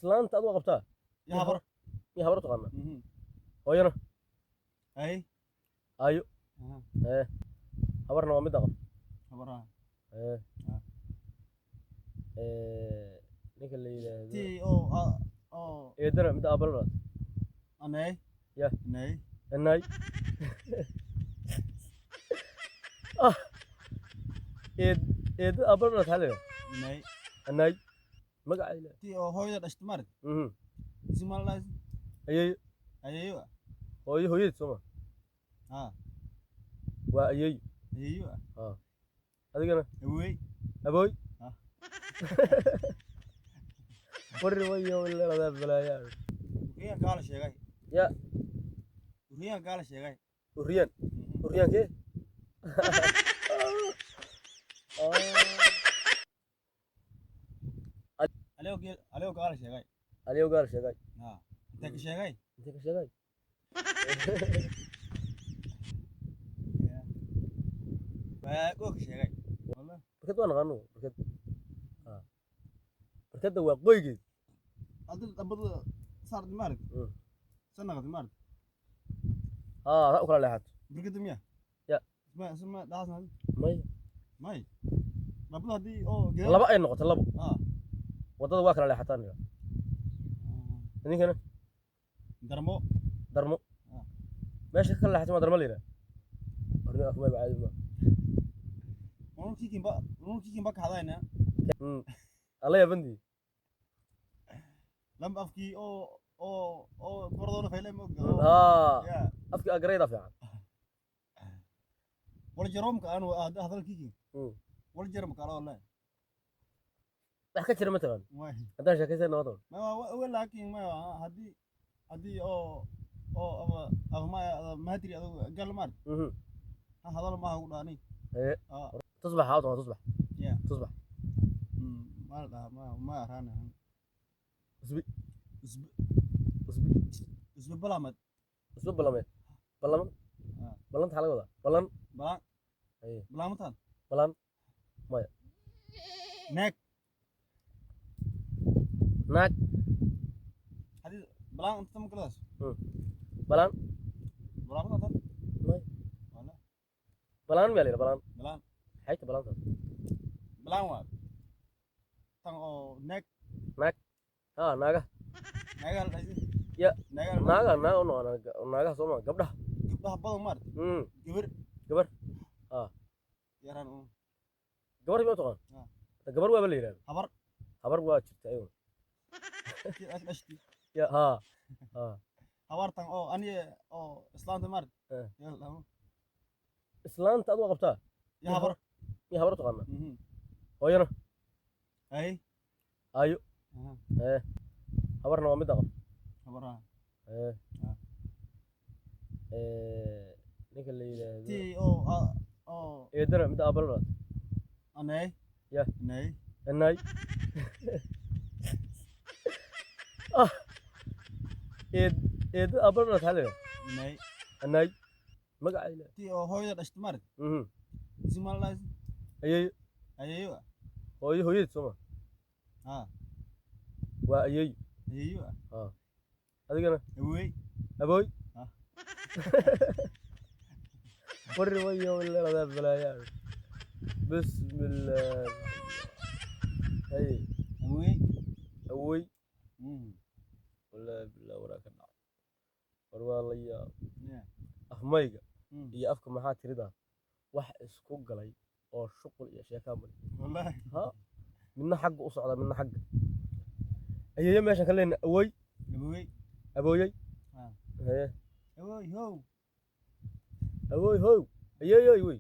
islaanta aad u qabtaa يا هبر iyo habar taqaana مهم. hooyana اي ayo اها ee habarna waa mid aqab هبرها ee آه. ninka la yiraahdo تي او eedana mid aabalad انا اي يا انا اي inay ah eed aabalad haleeyo انا اي inay magaceeda تي او هويدا دشتمارد mhm اسم الله ayay ايوه hooyadii soma ها waa ayay ايوه adigana اوي abooy ها warri wayo leedahay balaayaa وريان قال شيغاي ya وريان قال شيغاي uriyaan uriyaankee عليو قال شيغاي aliyow gaal sheegay ها انت كشيغاي intee ka sheegay باقو كشيغاي والله barkad waa naqaano barkadda waa qoygeed هذا دبد صار دمارك سنه دمارك ra u kala leexato بركد مياه يا. اسمع داسنا هذه may ماي دبد هذه او laba ay noqoto labo اه waddada waa kala leexataan ninkana درمو darmo Ah. meesha ka kala leexatay waa darmo la yidhaha orni afmay caadi ma ونون كيكين بك هذاينا alla yaabandii لم افكي او كوردون فيلم يا afkii agrayda fiican ولا جروم كانوا هذا الكيكين Mm. ولا جروم قالوا والله wax ka jira matalan ما haddaan sheekaysayna wadan ولا لكن ما هدي او ما ادري قال مار هذا ما هو داني تصبح عاوز تصبح يا تصبح ما رانا usbi اسب usbi اسب بلامد usbi ballameed ballaman ballanta xaa laga wadaa ballan بلان aye بلامتان ballan نك naag هذه بلان انت تم كلاس balaan بلامتان may ولا balaan baa la yidhaha balaan بلان xayta balaantaas بلان واد تان او نك naaga نغال يا. نغال naagaha sooma gabdhaha قبضها بدل مار قبر gabar يران gabar ma taqaan Ah. gabar waaba la yidhahda خبر habar waa jirta ayaguna اشتي ya ha خبر تان او اني او اسلام مار Eh. يلا islaanta aad u qabtaa يا خبر iyo habar taqaana hooyana اي ayo habarna waa mid aqab خبرها ninka la yidhaahdo تي او eedana mid aabalad انا اي يا. انا اي inay eed aabalad haleeyo انا اي inay magaceeda تي او هويدا دشتمارد mhm اسم الله ayay ايوه hooyadii soma ها waa ayay ايوه adigana اوي abooy Ah. warri wayo leedahay balaayaa bismillah ay اوي awooy wallaahi billah waraa ka dhaca war waa la yaab afmayga iyo afka maxaa tiridaa wax isku galay oo shuqul iyo sheekaa male والله midna xagga u socda midna xagga ayaya meeshan ka leenna awooy اوي abooyay Ah. haye اوي هو awooy how ayeeyoy wey